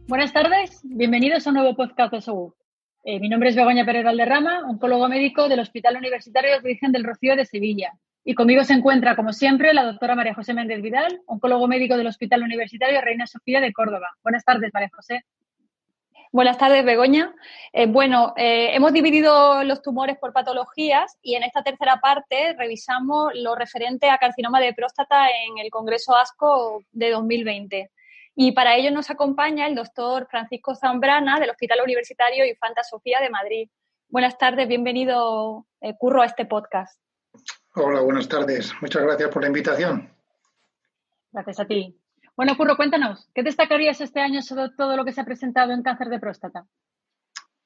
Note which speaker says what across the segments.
Speaker 1: Buenas tardes, bienvenidos a un nuevo podcast de SOU. Mi nombre es Begoña Pérez Valderrama, oncólogo médico del Hospital Universitario Virgen del Rocío de Sevilla. Y conmigo se encuentra, como siempre, la doctora María José Méndez Vidal, oncólogo médico del Hospital Universitario Reina Sofía de Córdoba. Buenas tardes, María José.
Speaker 2: Buenas tardes, Begoña. Hemos dividido los tumores por patologías y en esta tercera parte revisamos lo referente a carcinoma de próstata en el Congreso ASCO de 2020. Y para ello nos acompaña el doctor Francisco Zambrana del Hospital Universitario Infanta Sofía de Madrid. Buenas tardes, bienvenido, Curro, a este podcast.
Speaker 3: Hola, buenas tardes. Muchas gracias por la invitación.
Speaker 1: Gracias a ti. Bueno, Curro, cuéntanos, ¿qué destacarías este año sobre todo lo que se ha presentado en cáncer de próstata?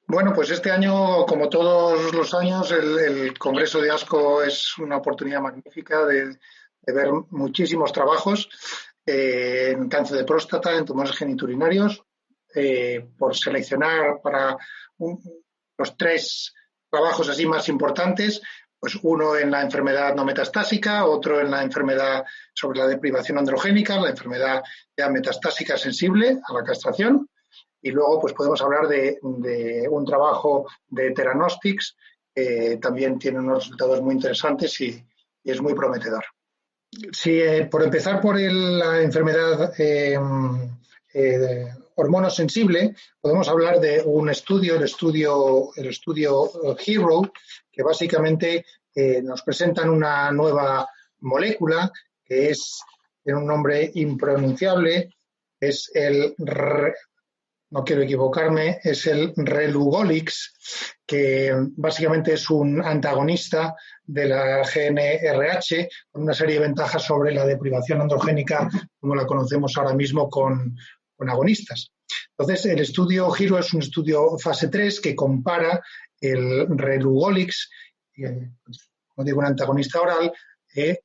Speaker 3: Bueno, pues este año, como todos los años, el Congreso de ASCO es una oportunidad magnífica de ver muchísimos trabajos en cáncer de próstata, en tumores geniturinarios, por seleccionar para los tres trabajos así más importantes. Pues uno en la enfermedad no metastásica, otro en la enfermedad sobre la deprivación androgénica, la enfermedad ya metastásica sensible a la castración. Y luego pues podemos hablar de un trabajo de Theranostics que también tiene unos resultados muy interesantes y es muy prometedor. Sí, por empezar por la enfermedad hormonosensible, podemos hablar de un estudio, el estudio HERO, que básicamente nos presentan una nueva molécula que tiene un nombre impronunciable, es no quiero equivocarme, es el Relugolix, que básicamente es un antagonista de la GNRH con una serie de ventajas sobre la deprivación androgénica como la conocemos ahora mismo con agonistas. Entonces, el estudio HERO es un estudio fase 3 que compara el Relugolix, como digo, un antagonista oral,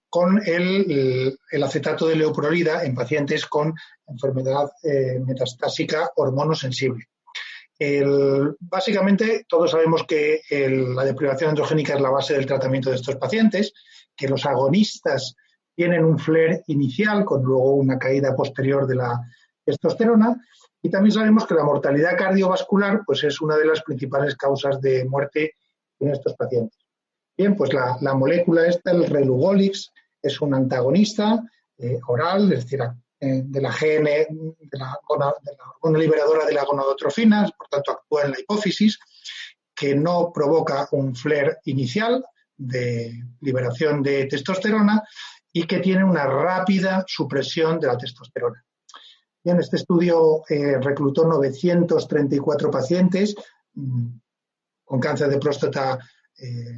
Speaker 3: con el acetato de leuprolida en pacientes con enfermedad metastásica hormonosensible. Básicamente, todos sabemos que la deprivación androgénica es la base del tratamiento de estos pacientes, que los agonistas tienen un flare inicial con luego una caída posterior de la testosterona, y también sabemos que la mortalidad cardiovascular pues, es una de las principales causas de muerte en estos pacientes. Bien, pues la molécula esta, el Relugolix, es un antagonista oral, es decir, de la hormona liberadora de la gonadotrofina, por tanto actúa en la hipófisis, que no provoca un flare inicial de liberación de testosterona y que tiene una rápida supresión de la testosterona. Bien, este estudio reclutó 934 pacientes con cáncer de próstata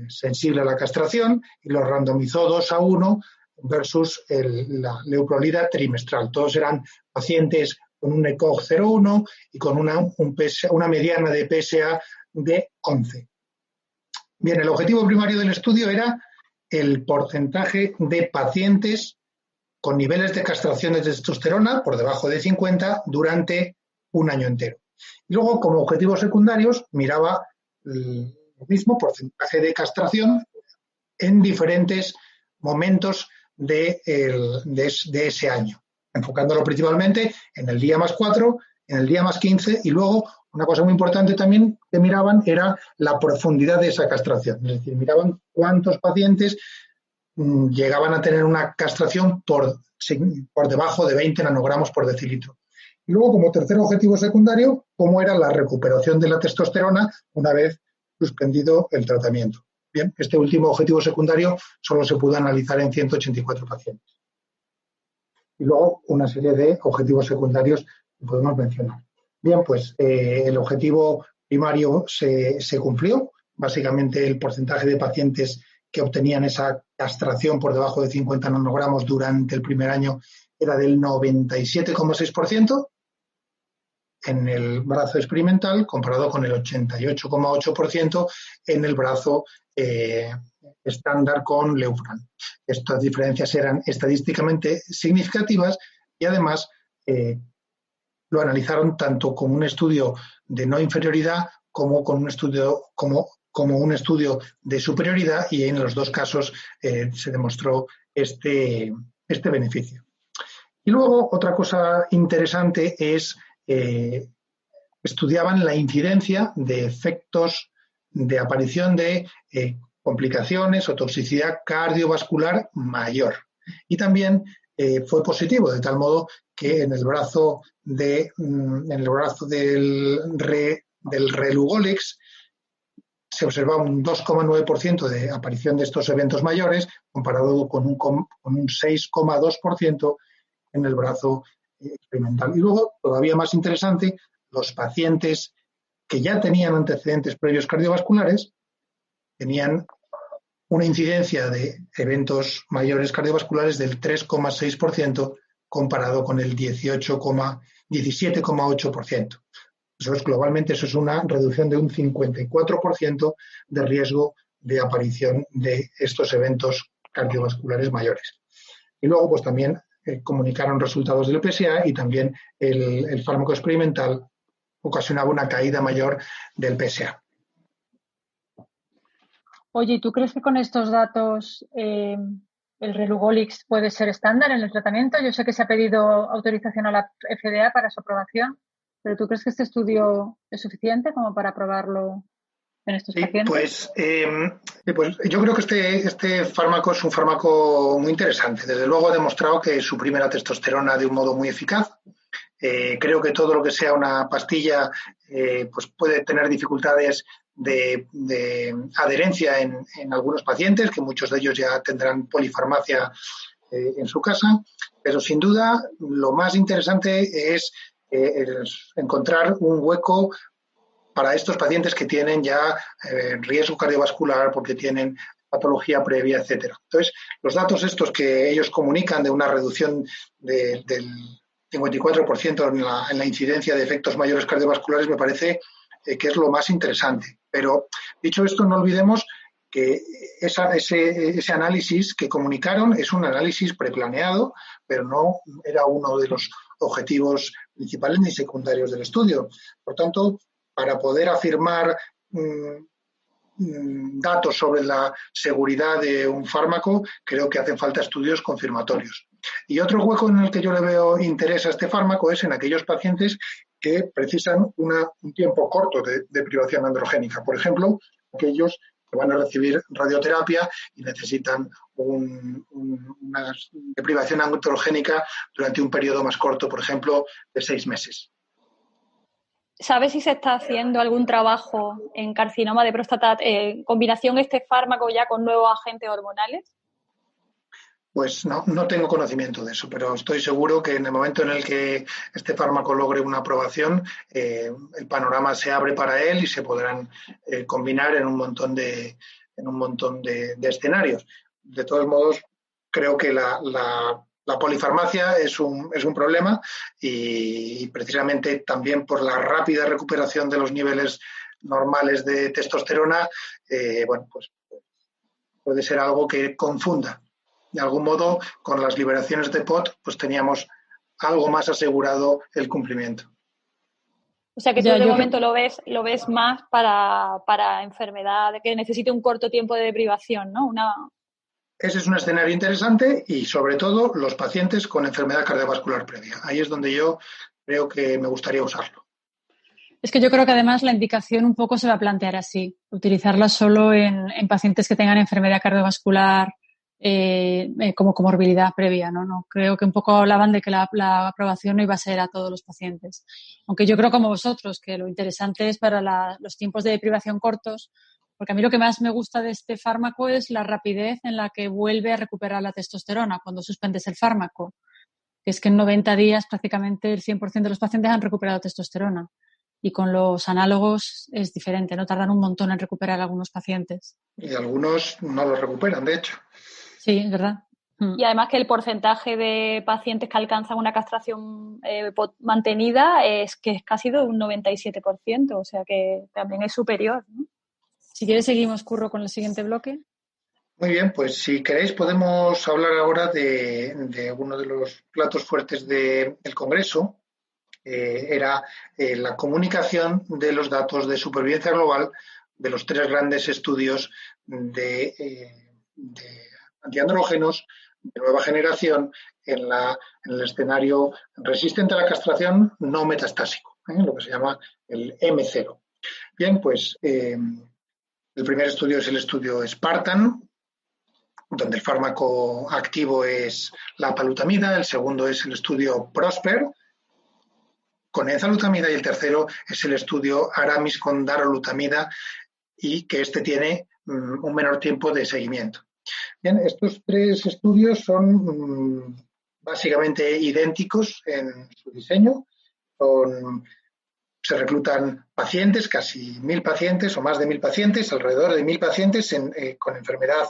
Speaker 3: sensible a la castración y los randomizó 2:1 versus la leuprolida trimestral. Todos eran pacientes con un ECOG 0,1 y con una mediana de PSA de 11. Bien, el objetivo primario del estudio era el porcentaje de pacientes con niveles de castración de testosterona por debajo de 50 durante un año entero. Y luego, como objetivos secundarios, miraba el mismo porcentaje de castración en diferentes momentos de ese año, enfocándolo principalmente en el día +4, en el día +15 y luego una cosa muy importante también que miraban era la profundidad de esa castración, es decir, miraban cuántos pacientes llegaban a tener una castración por debajo de 20 nanogramos por decilitro. Y luego, como tercer objetivo secundario, cómo era la recuperación de la testosterona una vez suspendido el tratamiento. Bien, este último objetivo secundario solo se pudo analizar en 184 pacientes. Y luego una serie de objetivos secundarios que podemos mencionar. Bien, pues el objetivo primario se cumplió. Básicamente el porcentaje de pacientes que obtenían esa castración por debajo de 50 nanogramos durante el primer año era del 97,6%. En el brazo experimental, comparado con el 88,8% en el brazo estándar con Leufran. Estas diferencias eran estadísticamente significativas y además lo analizaron tanto como un estudio de no inferioridad como con un estudio como un estudio de superioridad, y en los dos casos se demostró este beneficio. Y luego otra cosa interesante es estudiaban la incidencia de efectos de aparición de complicaciones o toxicidad cardiovascular mayor. Y también fue positivo, de tal modo que en el brazo del relugolix se observaba un 2,9% de aparición de estos eventos mayores, comparado con un 6,2% en el brazo experimental. Y luego, todavía más interesante, los pacientes que ya tenían antecedentes previos cardiovasculares tenían una incidencia de eventos mayores cardiovasculares del 3,6% comparado con el 17,8%. Globalmente eso es una reducción de un 54% de riesgo de aparición de estos eventos cardiovasculares mayores. Y luego pues también comunicaron resultados del PSA y también el fármaco experimental ocasionaba una caída mayor del PSA.
Speaker 1: Oye, ¿y tú crees que con estos datos el relugolix puede ser estándar en el tratamiento? Yo sé que se ha pedido autorización a la FDA para su aprobación, pero ¿tú crees que este estudio es suficiente como para aprobarlo en estos pacientes?
Speaker 3: Pues yo creo que este fármaco es un fármaco muy interesante. Desde luego ha demostrado que suprime la testosterona de un modo muy eficaz. Creo que todo lo que sea una pastilla pues puede tener dificultades de adherencia en algunos pacientes, que muchos de ellos ya tendrán polifarmacia en su casa, pero sin duda lo más interesante es encontrar un hueco para estos pacientes que tienen ya riesgo cardiovascular porque tienen patología previa, etcétera. Entonces, los datos estos que ellos comunican de una reducción del 54% en la incidencia de efectos mayores cardiovasculares me parece que es lo más interesante. Pero, dicho esto, no olvidemos que ese análisis que comunicaron es un análisis preplaneado, pero no era uno de los objetivos principales ni secundarios del estudio. Por tanto, para poder afirmar datos sobre la seguridad de un fármaco, creo que hacen falta estudios confirmatorios. Y otro hueco en el que yo le veo interés a este fármaco es en aquellos pacientes que precisan un tiempo corto de privación androgénica. Por ejemplo, aquellos que van a recibir radioterapia y necesitan una deprivación androgénica durante un periodo más corto, por ejemplo, de 6 meses.
Speaker 2: ¿Sabes si se está haciendo algún trabajo en carcinoma de próstata en combinación este fármaco ya con nuevos agentes hormonales?
Speaker 3: Pues no tengo conocimiento de eso, pero estoy seguro que en el momento en el que este fármaco logre una aprobación, el panorama se abre para él y se podrán combinar en un montón de escenarios. De todos modos, creo que la polifarmacia es un problema y precisamente también por la rápida recuperación de los niveles normales de testosterona, pues puede ser algo que confunda. De algún modo, con las liberaciones de POT, pues teníamos algo más asegurado el cumplimiento.
Speaker 2: O sea que tú de momento lo ves más para enfermedad que necesite un corto tiempo de privación, ¿no?
Speaker 3: Ese es un escenario interesante y, sobre todo, los pacientes con enfermedad cardiovascular previa. Ahí es donde yo creo que me gustaría usarlo.
Speaker 1: Es que yo creo que además la indicación un poco se va a plantear así, utilizarla solo en pacientes que tengan enfermedad cardiovascular como comorbilidad previa, ¿no? No creo que un poco hablaban de que la aprobación no iba a ser a todos los pacientes. Aunque yo creo como vosotros que lo interesante es para los tiempos de privación cortos, porque a mí lo que más me gusta de este fármaco es la rapidez en la que vuelve a recuperar la testosterona cuando suspendes el fármaco. Que es que en 90 días prácticamente el 100% de los pacientes han recuperado testosterona. Y con los análogos es diferente, ¿no? Tardan un montón en recuperar algunos pacientes.
Speaker 3: Y algunos no los recuperan, de hecho.
Speaker 1: Sí, es verdad.
Speaker 2: Y además que el porcentaje de pacientes que alcanzan una castración mantenida es casi de un 97%, o sea que también es superior, ¿no?
Speaker 1: Si quieres seguimos, Curro, con el siguiente bloque.
Speaker 3: Muy bien, pues si queréis podemos hablar ahora de uno de los platos fuertes del Congreso. Era la comunicación de los datos de supervivencia global de los 3 grandes estudios de antiandrógenos de nueva generación en el escenario resistente a la castración no metastásico. lo que se llama el M0. Bien, pues el primer estudio es el estudio Spartan, donde el fármaco activo es la palutamida. El segundo es el estudio Prosper con enzalutamida y el tercero es el estudio Aramis con darolutamida, y que este tiene un menor tiempo de seguimiento. Bien, estos tres estudios son básicamente idénticos en su diseño. Se reclutan pacientes, casi 1.000 pacientes o más de 1.000 pacientes, alrededor de 1.000 pacientes con enfermedad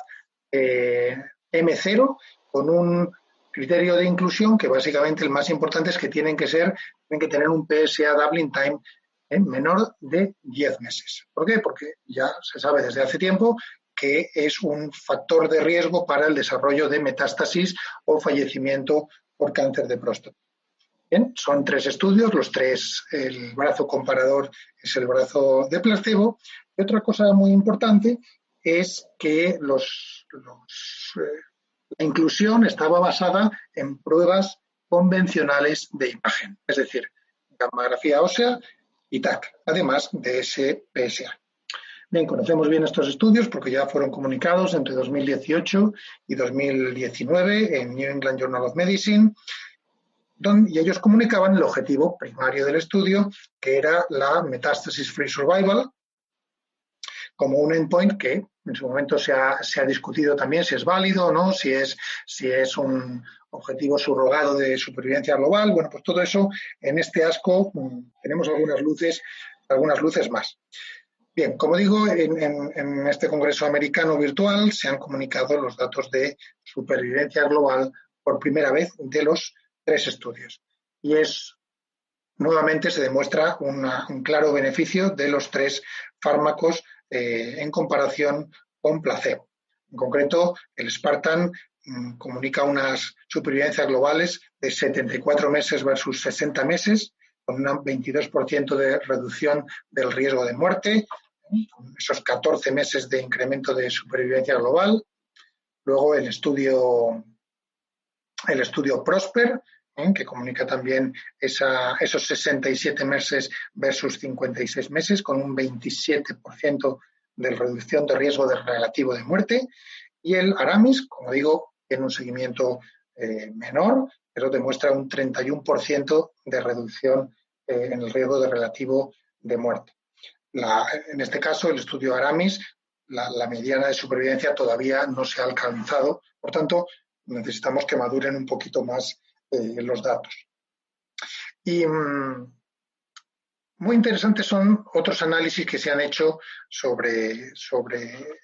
Speaker 3: M0, con un criterio de inclusión que básicamente el más importante es que tienen que tener un PSA doubling time menor de 10 meses. ¿Por qué? Porque ya se sabe desde hace tiempo que es un factor de riesgo para el desarrollo de metástasis o fallecimiento por cáncer de próstata. Bien, son tres estudios, los tres, el brazo comparador es el brazo de placebo. Y otra cosa muy importante es que la inclusión estaba basada en pruebas convencionales de imagen, es decir, gammagrafía ósea y TAC, además de ese PSA. Bien, conocemos bien estos estudios porque ya fueron comunicados entre 2018 y 2019 en New England Journal of Medicine, y ellos comunicaban el objetivo primario del estudio, que era la Metastasis Free Survival, como un endpoint que en su momento se ha discutido también si es válido o no, si es un objetivo subrogado de supervivencia global. Bueno, pues todo eso en este ASCO tenemos algunas luces más. Bien, como digo, en este congreso americano virtual se han comunicado los datos de supervivencia global por primera vez de los tres estudios. Y nuevamente se demuestra un claro beneficio de los tres fármacos en comparación con placebo. En concreto, el Spartan comunica unas supervivencias globales de 74 meses versus 60 meses, con un 22% de reducción del riesgo de muerte, con esos 14 meses de incremento de supervivencia global. Luego el estudio Prosper, que comunica también esos 67 meses versus 56 meses, con un 27% de reducción de riesgo de relativo de muerte. Y el Aramis, como digo, tiene un seguimiento menor, pero demuestra un 31% de reducción en el riesgo de relativo de muerte. En este caso, el estudio Aramis, la mediana de supervivencia todavía no se ha alcanzado, por tanto, necesitamos que maduren un poquito más los datos. Y muy interesantes son otros análisis que se han hecho sobre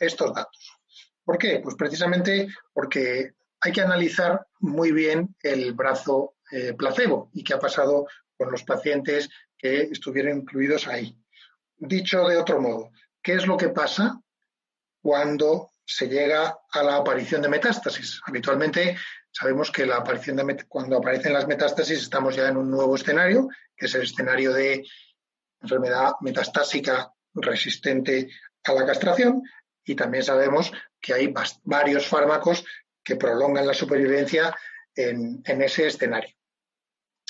Speaker 3: estos datos. ¿Por qué? Pues precisamente porque hay que analizar muy bien el brazo placebo y qué ha pasado con los pacientes que estuvieron incluidos ahí. Dicho de otro modo, ¿qué es lo que pasa cuando se llega a la aparición de metástasis? Habitualmente sabemos que cuando aparecen las metástasis estamos ya en un nuevo escenario, que es el escenario de enfermedad metastásica resistente a la castración, y también sabemos que hay varios fármacos que prolongan la supervivencia en ese escenario.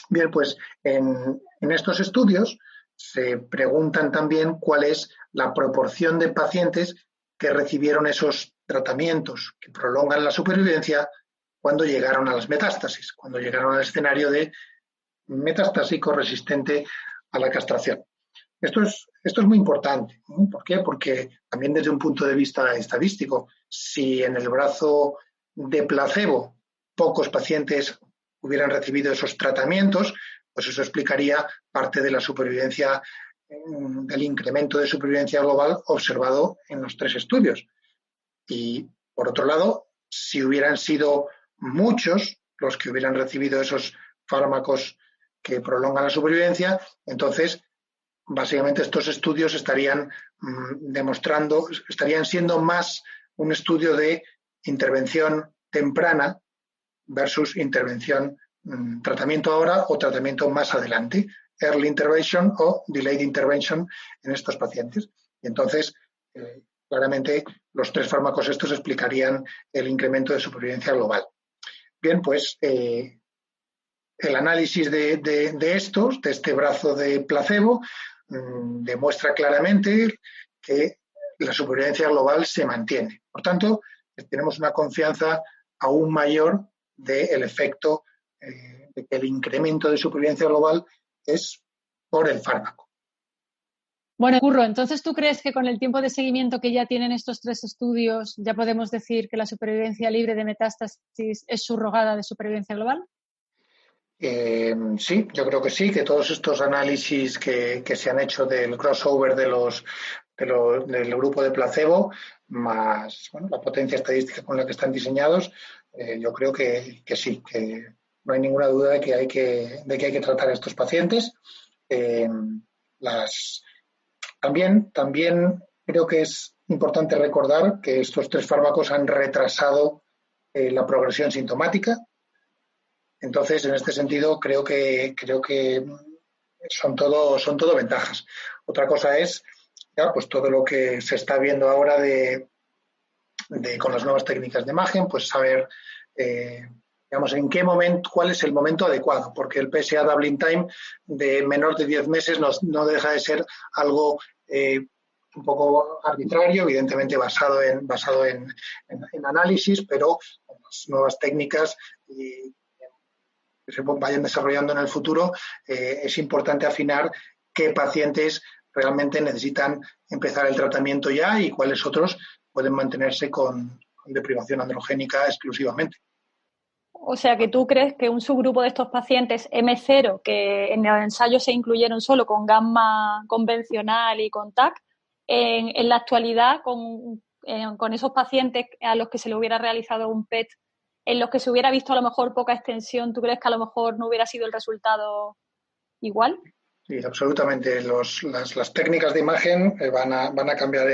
Speaker 3: Bien, pues en estos estudios se preguntan también cuál es la proporción de pacientes que recibieron esos tratamientos que prolongan la supervivencia cuando llegaron a las metástasis, cuando llegaron al escenario de metastásico resistente a la castración. Esto es muy importante. ¿Por qué? Porque también desde un punto de vista estadístico, si en el brazo de placebo pocos pacientes hubieran recibido esos tratamientos, pues eso explicaría parte de la supervivencia, del incremento de supervivencia global observado en los tres estudios. Y, por otro lado, si hubieran sido muchos los que hubieran recibido esos fármacos que prolongan la supervivencia, entonces, básicamente estos estudios estarían siendo más un estudio de intervención temprana versus intervención, tratamiento ahora o tratamiento más adelante, early intervention o delayed intervention en estos pacientes. Y entonces, claramente, los tres fármacos estos explicarían el incremento de supervivencia global. Bien, pues El análisis de este brazo de placebo, demuestra claramente que la supervivencia global se mantiene. Por tanto, tenemos una confianza aún mayor del efecto de que el incremento de supervivencia global es por el fármaco.
Speaker 1: Bueno, Curro, entonces, ¿tú crees que con el tiempo de seguimiento que ya tienen estos 3 estudios ya podemos decir que la supervivencia libre de metástasis es subrogada de supervivencia global?
Speaker 3: Sí, yo creo que sí, que todos estos análisis que se han hecho del crossover del grupo de placebo, más la potencia estadística con la que están diseñados, yo creo que sí, que no hay ninguna duda de que hay que tratar a estos pacientes. También creo que es importante recordar que estos 3 fármacos han retrasado la progresión sintomática. Entonces, en este sentido, creo que son todo ventajas. Otra cosa es pues todo lo que se está viendo ahora con las nuevas técnicas de imagen, pues saber en qué momento, cuál es el momento adecuado, porque el PSA doubling time de menor de 10 meses no deja de ser algo un poco arbitrario, evidentemente basado en análisis, pero con las nuevas técnicas y que se vayan desarrollando en el futuro, es importante afinar qué pacientes realmente necesitan empezar el tratamiento ya y cuáles otros pueden mantenerse con deprivación androgénica exclusivamente.
Speaker 2: O sea, que tú crees que un subgrupo de estos pacientes M0, que en el ensayo se incluyeron solo con gamma convencional y con TAC, en la actualidad, con esos pacientes a los que se le hubiera realizado un PET, en los que se hubiera visto a lo mejor poca extensión, ¿tú crees que a lo mejor no hubiera sido el resultado igual?
Speaker 3: Sí, absolutamente. Las técnicas de imagen van a cambiar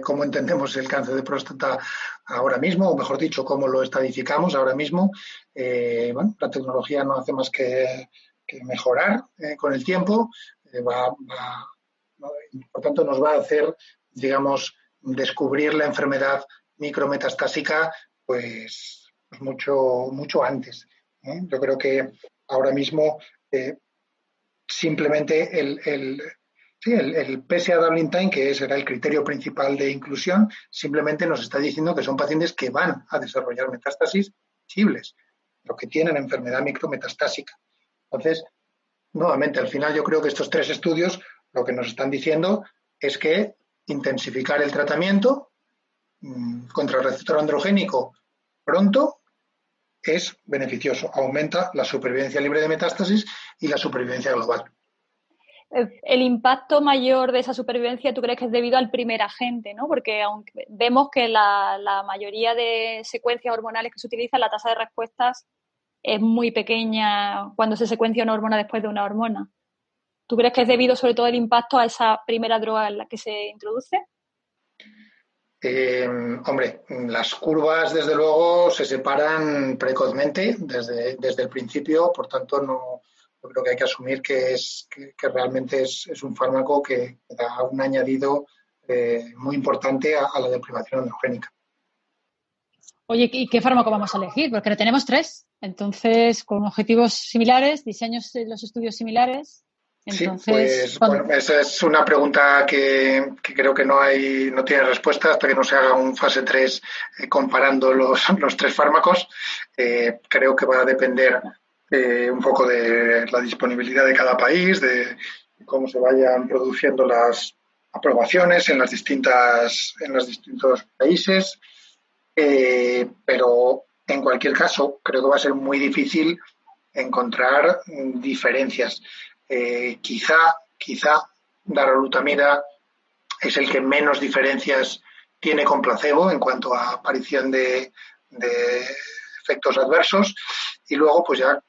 Speaker 3: cómo entendemos el cáncer de próstata ahora mismo, o mejor dicho, cómo lo estadificamos ahora mismo. La tecnología no hace más que mejorar con el tiempo. Por tanto, nos va a hacer, digamos, descubrir la enfermedad micrometastásica pues mucho antes. Yo creo que ahora mismo simplemente el PSA doubling time, que será el criterio principal de inclusión, simplemente nos está diciendo que son pacientes que van a desarrollar metástasis visibles, pero que tienen enfermedad micrometastásica. Entonces, nuevamente, al final yo creo que estos 3 estudios lo que nos están diciendo es que intensificar el tratamiento contra el receptor androgénico pronto es beneficioso, aumenta la supervivencia libre de metástasis y la supervivencia global.
Speaker 2: El impacto mayor de esa supervivencia, ¿tú crees que es debido al primer agente, ¿no? Porque aunque vemos que la mayoría de secuencias hormonales que se utilizan, la tasa de respuestas es muy pequeña cuando se secuencia una hormona después de una hormona. ¿Tú crees que es debido sobre todo el impacto a esa primera droga en la que se introduce?
Speaker 3: Hombre, las curvas desde luego se separan precozmente desde el principio, por tanto yo creo que hay que asumir que realmente es un fármaco que da un añadido muy importante a la deprivación androgénica.
Speaker 1: Oye, ¿y qué fármaco vamos a elegir? Porque tenemos 3, entonces con objetivos similares, diseños de los estudios similares. Entonces,
Speaker 3: sí, pues esa es una pregunta que creo que no tiene respuesta hasta que no se haga un fase 3 comparando los 3 fármacos. Creo que va a depender un poco de la disponibilidad de cada país, de cómo se vayan produciendo las aprobaciones en los distintos países. Pero en cualquier caso, creo que va a ser muy difícil encontrar diferencias. Quizá darolutamida es el que menos diferencias tiene con placebo en cuanto a aparición de efectos adversos, y luego pues ya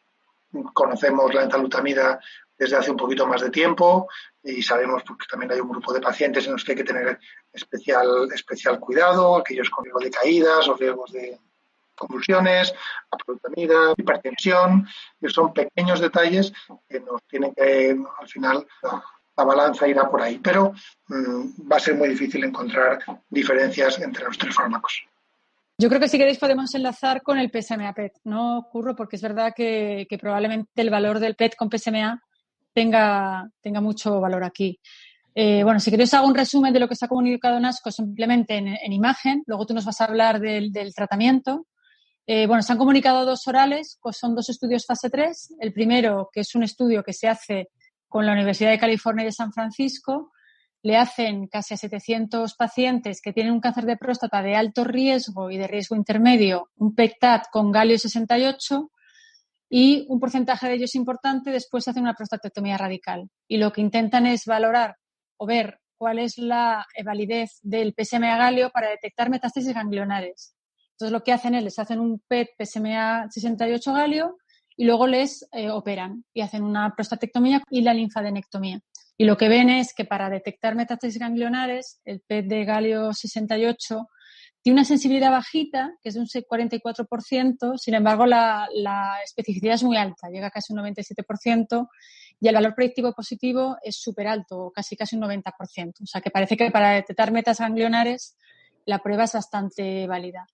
Speaker 3: conocemos la entalutamida desde hace un poquito más de tiempo y sabemos que también hay un grupo de pacientes en los que hay que tener especial cuidado, aquellos con riesgo de caídas o riesgos de convulsiones, aprolutamida, hipertensión, que son pequeños detalles que nos tienen que, al final, la balanza irá por ahí, pero va a ser muy difícil encontrar diferencias entre los 3 fármacos.
Speaker 1: Yo creo que si queréis podemos enlazar con el PSMA PET, ¿no, Curro? Porque es verdad que probablemente el valor del PET con PSMA tenga mucho valor aquí. Bueno, si queréis hago un resumen de lo que se ha comunicado en ASCO simplemente en imagen. Luego tú nos vas a hablar del tratamiento. Bueno, se han comunicado 2 orales, pues son 2 estudios fase 3. El primero, que es un estudio que se hace con la Universidad de California y de San Francisco. Le hacen casi a 700 pacientes que tienen un cáncer de próstata de alto riesgo y de riesgo intermedio, un PET-TAT con galio 68 y un porcentaje de ellos importante, después se hace una prostatectomía radical. Y lo que intentan es valorar o ver cuál es la validez del PSMA galio para detectar metástasis ganglionares. Entonces, lo que hacen es les hacen un PET PSMA 68 galio y luego les operan y hacen una prostatectomía y la linfadenectomía. Y lo que ven es que para detectar metástasis ganglionares, el PET de galio 68 tiene una sensibilidad bajita, que es de un 44%, sin embargo, la especificidad es muy alta, llega a casi un 97%, y el valor predictivo positivo es súper alto, casi un 90%. O sea, que parece que para detectar metas ganglionares la prueba es bastante válida.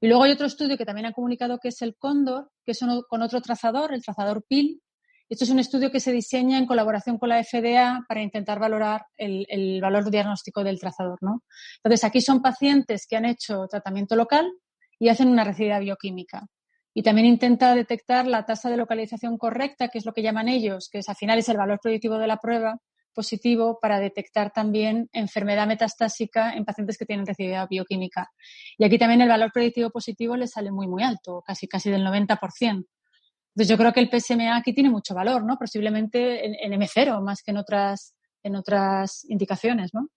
Speaker 1: Y luego hay otro estudio que también han comunicado que es el Cóndor, que es con otro trazador, el trazador PIL. Esto es un estudio que se diseña en colaboración con la FDA para intentar valorar el valor diagnóstico del trazador, ¿no? Entonces, aquí son pacientes que han hecho tratamiento local y hacen una recibida bioquímica. Y también intenta detectar la tasa de localización correcta, que es lo que llaman ellos, que al final es el valor predictivo de la prueba positivo para detectar también enfermedad metastásica en pacientes que tienen recibida bioquímica. Y aquí también el valor predictivo positivo les sale muy, muy alto, casi del 90%. Entonces, yo creo que el PSMA aquí tiene mucho valor, ¿no? Posiblemente en M0 más que en otras indicaciones, ¿no?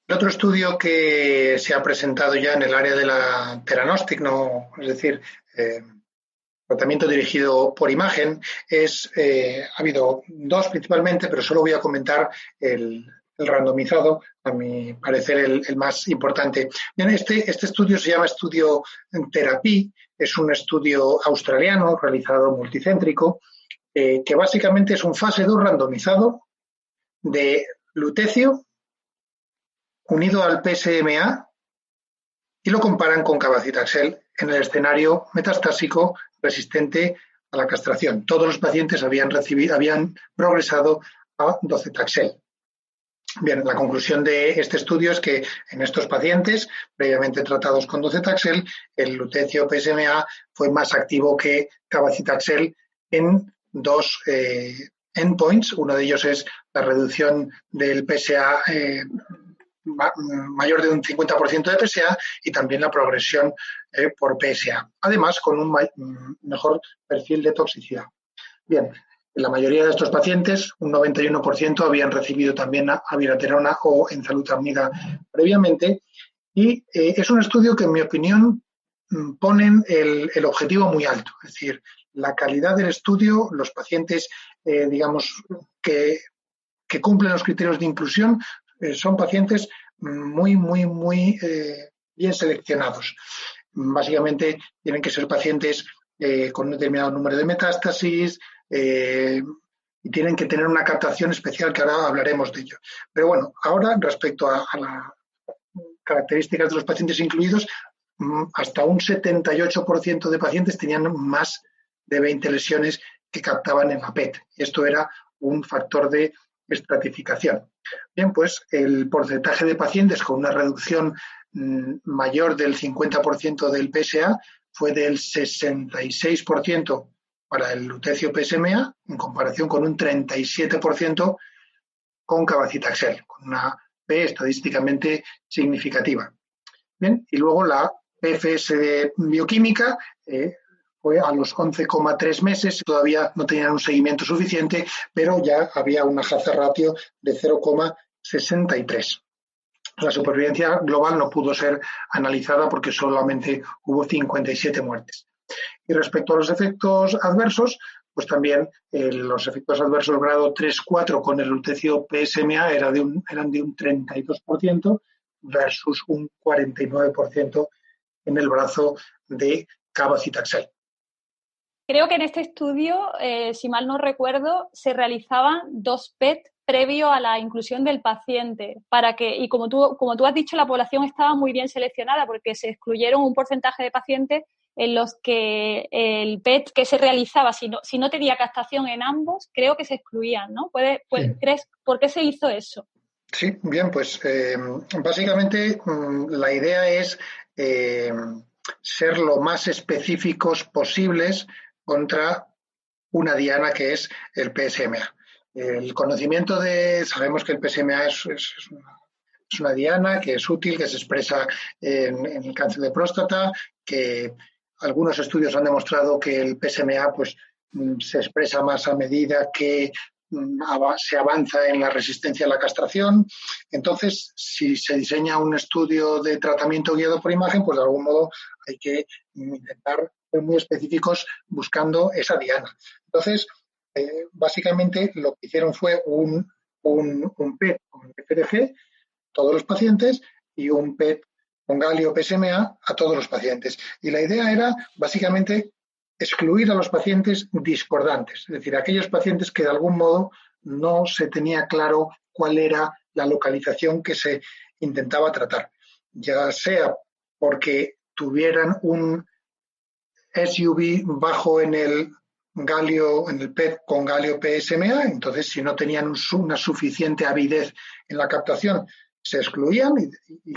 Speaker 3: El otro estudio que se ha presentado ya en el área de la Theranostic, ¿no? Es decir, tratamiento dirigido por imagen, ha habido 2 principalmente, pero solo voy a comentar el randomizado, a mi parecer el más importante. Bien, este estudio se llama estudio Therapy, es un estudio australiano realizado multicéntrico, que básicamente es un fase 2 randomizado de lutecio unido al PSMA y lo comparan con cabazitaxel en el escenario metastásico resistente a la castración. Todos los pacientes habían progresado a docetaxel. Bien, la conclusión de este estudio es que en estos pacientes previamente tratados con docetaxel, el lutecio PSMA fue más activo que cabazitaxel en 2 endpoints. Uno de ellos es la reducción del PSA mayor de un 50% de PSA y también la progresión por PSA. Además, con un mejor perfil de toxicidad. Bien, en la mayoría de estos pacientes, un 91% habían recibido también abiraterona o enzalutamida previamente y es un estudio que, en mi opinión, ponen el objetivo muy alto. Es decir, la calidad del estudio, los pacientes, digamos, que cumplen los criterios de inclusión, son pacientes muy bien seleccionados. Básicamente tienen que ser pacientes con un determinado número de metástasis y tienen que tener una captación especial, que ahora hablaremos de ello. Pero bueno, ahora respecto a las características de los pacientes incluidos, hasta un 78% de pacientes tenían más de 20 lesiones que captaban en la PET. Y esto era un factor de estratificación. Bien, pues el porcentaje de pacientes con una reducción mayor del 50% del PSA fue del 66% para el lutecio PSMA, en comparación con un 37% con cabazitaxel, con una P estadísticamente significativa. Bien, y luego la PFS de bioquímica fue a los 11,3 meses, todavía no tenían un seguimiento suficiente, pero ya había una hazard ratio de 0,63. La supervivencia global no pudo ser analizada porque solamente hubo 57 muertes. Y respecto a los efectos adversos, pues también los efectos adversos grado 3-4 con el lutecio PSMA eran de un 32% versus un 49% en el brazo de cabazitaxel.
Speaker 2: Creo que en este estudio, si mal no recuerdo, se realizaban 2 PET previo a la inclusión del paciente y como tú has dicho, la población estaba muy bien seleccionada porque se excluyeron un porcentaje de pacientes en los que el PET que se realizaba, si no tenía captación en ambos, creo que se excluían, ¿no?
Speaker 3: Sí.
Speaker 2: ¿Crees por qué se hizo eso?
Speaker 3: Sí, bien, pues básicamente la idea es ser lo más específicos posibles contra una diana que es el PSMA. El conocimiento sabemos que el PSMA es una diana que es útil, que se expresa en el cáncer de próstata, que algunos estudios han demostrado que el PSMA pues, se expresa más a medida que se avanza en la resistencia a la castración. Entonces, si se diseña un estudio de tratamiento guiado por imagen, pues de algún modo hay que intentar ser muy específicos buscando esa diana. Entonces, básicamente lo que hicieron fue un PET con FDG todos los pacientes y un PET con galio PSMA a todos los pacientes. Y la idea era básicamente excluir a los pacientes discordantes, es decir, aquellos pacientes que de algún modo no se tenía claro cuál era la localización que se intentaba tratar, ya sea porque tuvieran un SUV bajo en el PET con galio PSMA, entonces si no tenían una suficiente avidez en la captación, se excluían y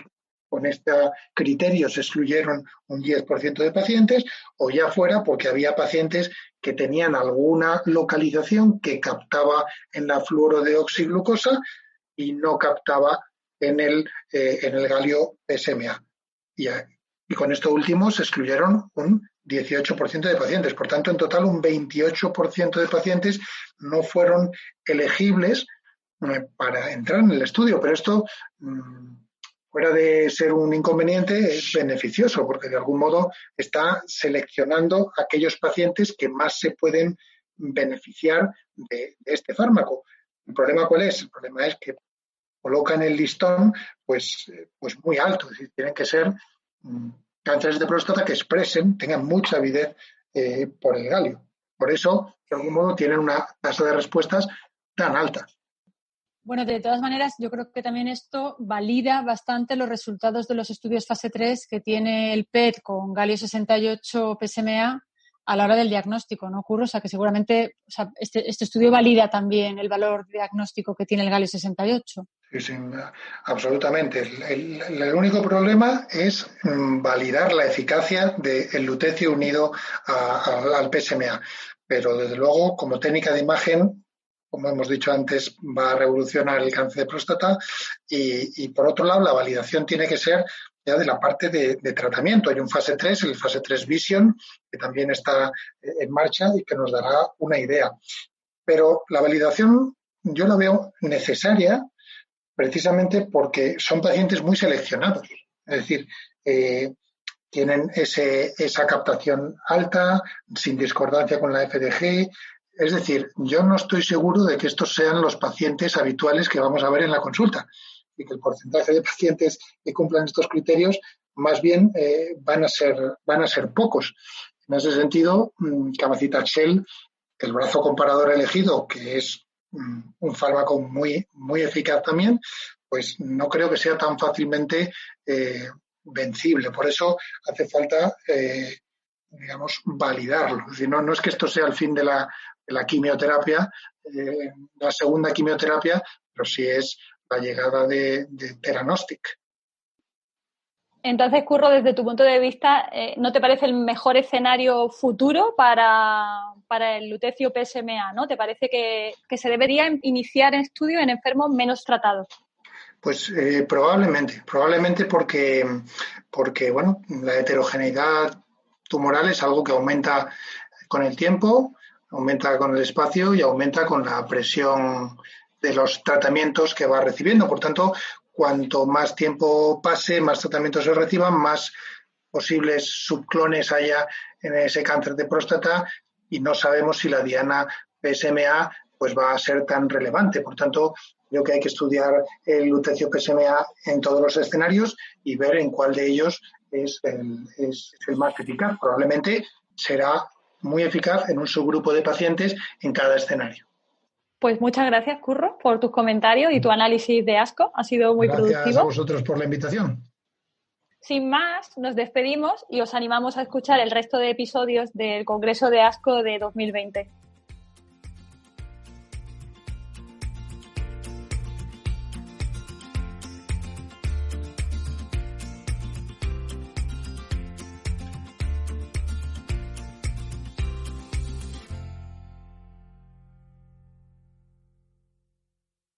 Speaker 3: con este criterio se excluyeron un 10% de pacientes, o ya fuera porque había pacientes que tenían alguna localización que captaba en la fluorodeoxiglucosa y no captaba en el galio PSMA. Y con esto último se excluyeron un 18% de pacientes. Por tanto, en total un 28% de pacientes no fueron elegibles para entrar en el estudio. Pero esto, fuera de ser un inconveniente, es beneficioso porque de algún modo está seleccionando aquellos pacientes que más se pueden beneficiar de este fármaco. ¿El problema cuál es? El problema es que colocan el listón pues muy alto. Es decir, tienen que ser cánceres de próstata que tengan mucha avidez por el galio. Por eso, de algún modo, tienen una tasa de respuestas tan alta.
Speaker 1: Bueno, de todas maneras, yo creo que también esto valida bastante los resultados de los estudios fase 3 que tiene el PET con galio 68 PSMA a la hora del diagnóstico, ¿no ocurre? O sea, que seguramente este estudio valida también el valor diagnóstico que tiene el galio 68.
Speaker 3: Sí, absolutamente. El único problema es validar la eficacia del lutecio unido al PSMA. Pero, desde luego, como técnica de imagen, como hemos dicho antes, va a revolucionar el cáncer de próstata y por otro lado, la validación tiene que ser ya de la parte de tratamiento. Hay un fase 3, el fase 3 Vision, que también está en marcha y que nos dará una idea. Pero la validación yo la veo necesaria precisamente porque son pacientes muy seleccionados. Es decir, tienen esa captación alta, sin discordancia con la FDG. Es decir, yo no estoy seguro de que estos sean los pacientes habituales que vamos a ver en la consulta y que el porcentaje de pacientes que cumplan estos criterios más bien van a ser pocos. En ese sentido, cabazitaxel, el brazo comparador elegido, que es un fármaco muy, muy eficaz también, pues no creo que sea tan fácilmente vencible. Por eso hace falta, validarlo. Si no es que esto sea el fin de la quimioterapia, la segunda quimioterapia, pero sí es la llegada de Theranostic.
Speaker 2: Entonces, Curro, desde tu punto de vista, ¿no te parece el mejor escenario futuro para el lutecio PSMA, ¿no? ¿Te parece que se debería iniciar estudios en enfermos menos tratados?
Speaker 3: Pues probablemente porque bueno, la heterogeneidad tumoral es algo que aumenta con el tiempo, aumenta con el espacio y aumenta con la presión de los tratamientos que va recibiendo. Por tanto, cuanto más tiempo pase, más tratamientos se reciban, más posibles subclones haya en ese cáncer de próstata y no sabemos si la diana PSMA pues va a ser tan relevante. Por tanto, creo que hay que estudiar el lutecio PSMA en todos los escenarios y ver en cuál de ellos es el más eficaz. Probablemente será muy eficaz en un subgrupo de pacientes en cada escenario.
Speaker 2: Pues muchas gracias, Curro, por tus comentarios y tu análisis de ASCO. Ha sido muy productivo.
Speaker 3: Gracias a vosotros por la invitación.
Speaker 2: Sin más, nos despedimos y os animamos a escuchar el resto de episodios del Congreso de ASCO de 2020.